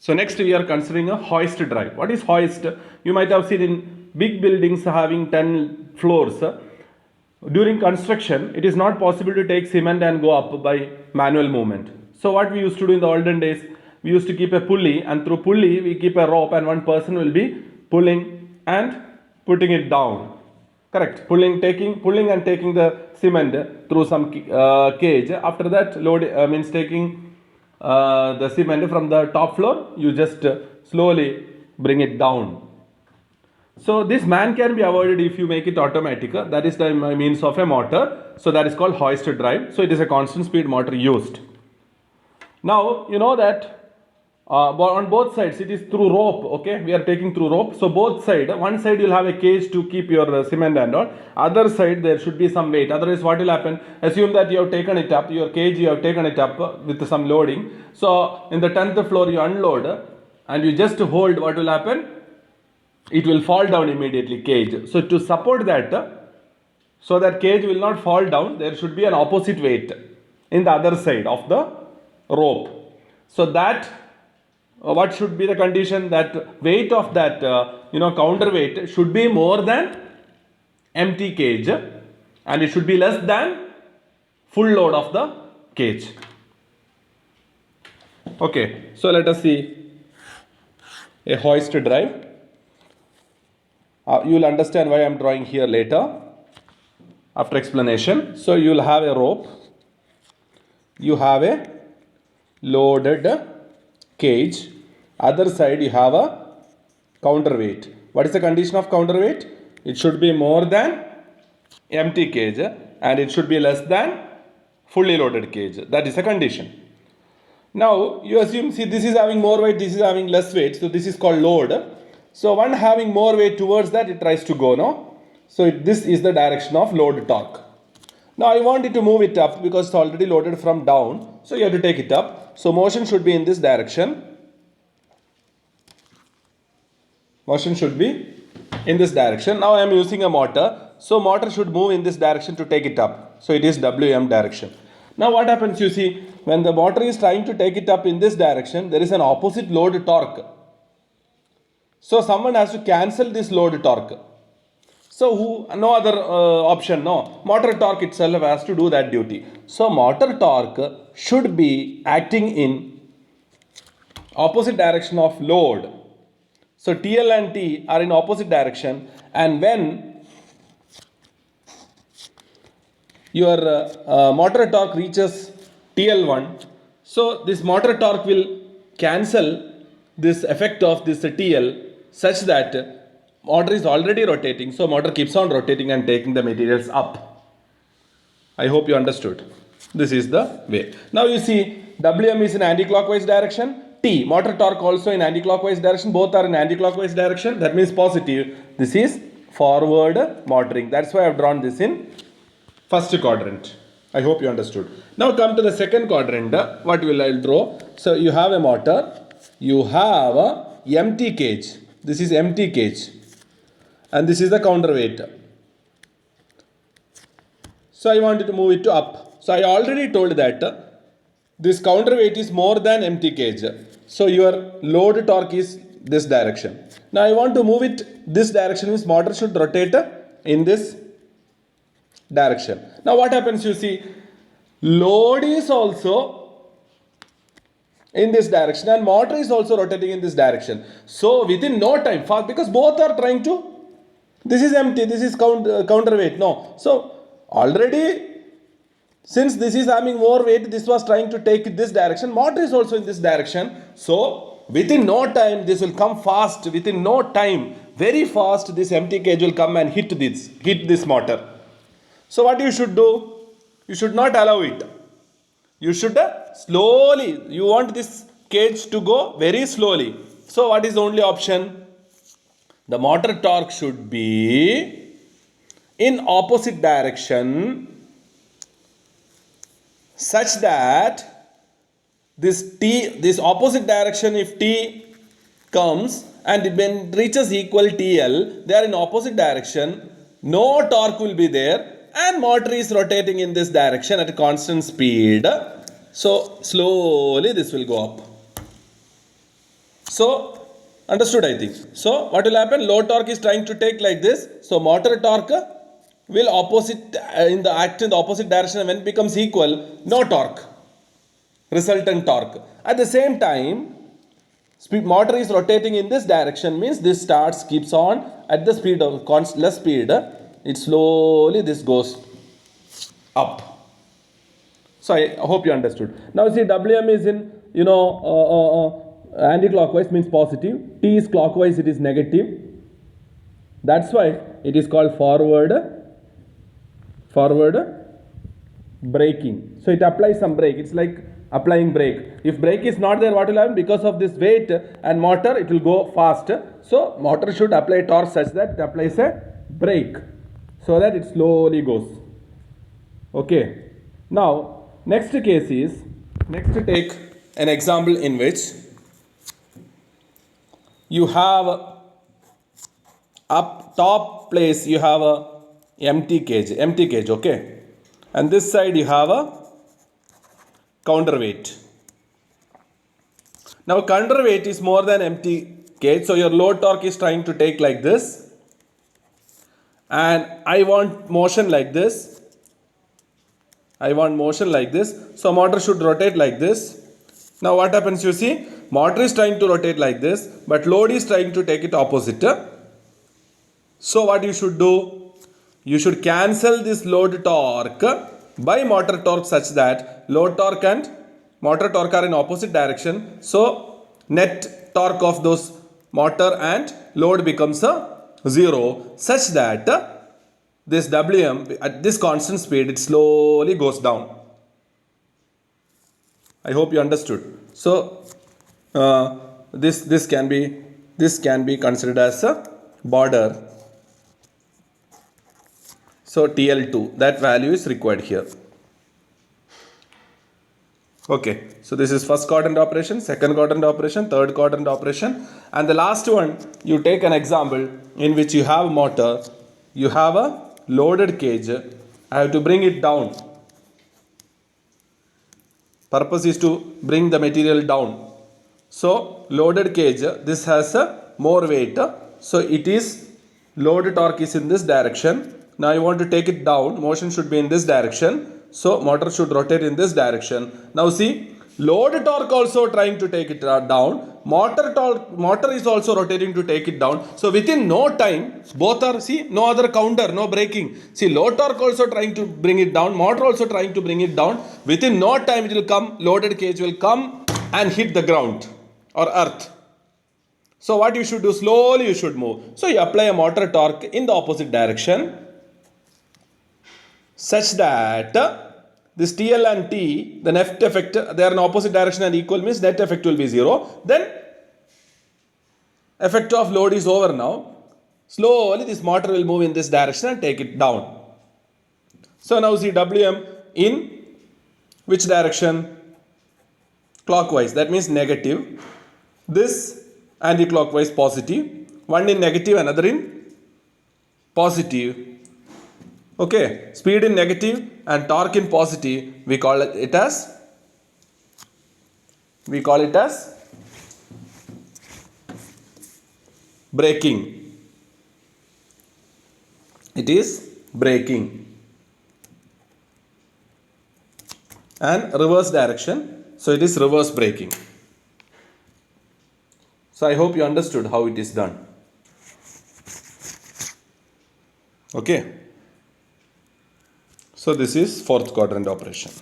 So next we are considering a hoist drive. What is hoist? You might have seen in big buildings having 10 floors. During construction, it is not possible to take cement and go up by manual movement. So what we used to do in the olden days, we used to keep a pulley, and through pulley we keep a rope, and one person will be pulling and putting it down. Correct. Pulling and taking the cement through some cage. After that, load means taking the cement from the top floor. You just slowly bring it down. So this man can be avoided if you make it automatic. That is the means of a motor. So that is called hoist drive. So it is a constant speed motor used. Now you know that on both sides it is through rope. Okay, we are taking through rope. So both side, one side you will have a cage to keep your cement and all. Other side there should be some weight. Otherwise what will happen? Assume that you have taken it up, your cage you have taken it up with some loading. So in the 10th floor you unload and you just hold. What will happen? It will fall down immediately, cage. So to support that, so that cage will not fall down, there should be an opposite weight in the other side of the rope. So that what should be the condition? That weight of that counterweight should be more than empty cage, and it should be less than full load of the cage. Okay, so let us see a hoist drive. You will understand why I am drawing here later after explanation. So you will have a rope, you have a loaded cage, other side you have a counterweight. What is the condition of counterweight? It should be more than empty cage and it should be less than fully loaded cage. That is a condition. Now you assume, see, this is having more weight, this is having less weight, so this is called load. So one having more weight towards that, it tries to go, no? So this is the direction of load torque. Now I want it to move it up because it's already loaded from down. So you have to take it up. So motion should be in this direction. Motion should be in this direction. Now I am using a motor. So motor should move in this direction to take it up. So it is WM direction. Now what happens, you see, when the motor is trying to take it up in this direction, there is an opposite load torque. So someone has to cancel this load torque. So no other option, no. Motor torque itself has to do that duty. So motor torque should be acting in opposite direction of load. So TL and T are in opposite direction, and when your motor torque reaches TL1, so this motor torque will cancel this effect of this TL such that motor is already rotating, so motor keeps on rotating and taking the materials up. I hope you understood. This is the way. Now you see WM is in anti-clockwise direction, T, motor torque also in anti-clockwise direction, both are in anti-clockwise direction, that means positive. This is forward motoring. That's why I have drawn this in first quadrant. I hope you understood. Now come to the second quadrant. What will I draw? So you have a motor, you have a empty cage. This is empty cage and this is the counterweight. So I wanted to move it to up. So I already told that this counterweight is more than empty cage. So your load torque is this direction. Now I want to move it this direction, means motor should rotate in this direction. Now what happens, you see, load is also in this direction and motor is also rotating in this direction. So within no time, fast, because both are trying to, this is empty, this is counterweight, no. So already, since this is having more weight, this was trying to take this direction, motor is also in this direction. So within no time, this will come fast, within no time, very fast, this empty cage will come and hit this motor. So what you should do? You should not allow it. You should slowly, you want this cage to go very slowly. So what is the only option? The motor torque should be in opposite direction such that this opposite direction, if T comes and when it reaches equal TL, they are in opposite direction, no torque will be there and motor is rotating in this direction at a constant speed. So slowly this will go up. So understood, I think. So what will happen, load torque is trying to take like this, so motor torque will opposite act in the opposite direction, and when it becomes equal, no torque, resultant torque. At the same time, motor is rotating in this direction, means this keeps on at the speed of less speed, it slowly this goes up. So I hope you understood. Now see, Wm is in anti-clockwise, means positive. T is clockwise, it is negative. That's why it is called forward braking. So it applies some brake. It's like applying brake. If brake is not there, what will happen? Because of this weight and motor, it will go fast. So motor should apply torque such that it applies a brake, so that it slowly goes. Okay. Now next case is, take an example in which you have up top place, you have a empty cage, okay, and this side you have a counterweight. Now counterweight is more than empty cage, so your load torque is trying to take like this, and I want motion like this. So motor should rotate like this. Now what happens, you see, motor is trying to rotate like this, but load is trying to take it opposite. So what you should do, you should cancel this load torque by motor torque such that load torque and motor torque are in opposite direction. So net torque of those motor and load becomes a 0, such that this Wm at this constant speed, it slowly goes down. I hope you understood. So this can be considered as a border. So TL2, that value is required here. Okay, so this is first quadrant operation, second quadrant operation, third quadrant operation, and the last one, you take an example in which you have motor, you have a loaded cage, I have to bring it down. Purpose is to bring the material down. So loaded cage, this has a more weight, so it is load torque is in this direction. Now I want to take it down, motion should be in this direction, so motor should rotate in this direction. Now see, load torque also trying to take it down, motor is also rotating to take it down. So within no time, both are, see, no other counter, no braking. See, load torque also trying to bring it down, motor also trying to bring it down. Within no time it will come, loaded cage will come and hit the ground or earth. So what you should do, slowly you should move. So you apply a motor torque in the opposite direction, such that this TL and T, the net effect, they are in opposite direction and equal, means net effect will be 0. Then effect of load is over now. Slowly this motor will move in this direction and take it down. So now see, Wm in which direction? Clockwise, that means negative. This anti-clockwise positive. One in negative, another in positive. Okay, speed in negative and torque in positive, we call it as braking. It is braking. And reverse direction, so it is reverse braking. So I hope you understood how it is done. Okay. So this is fourth quadrant operation.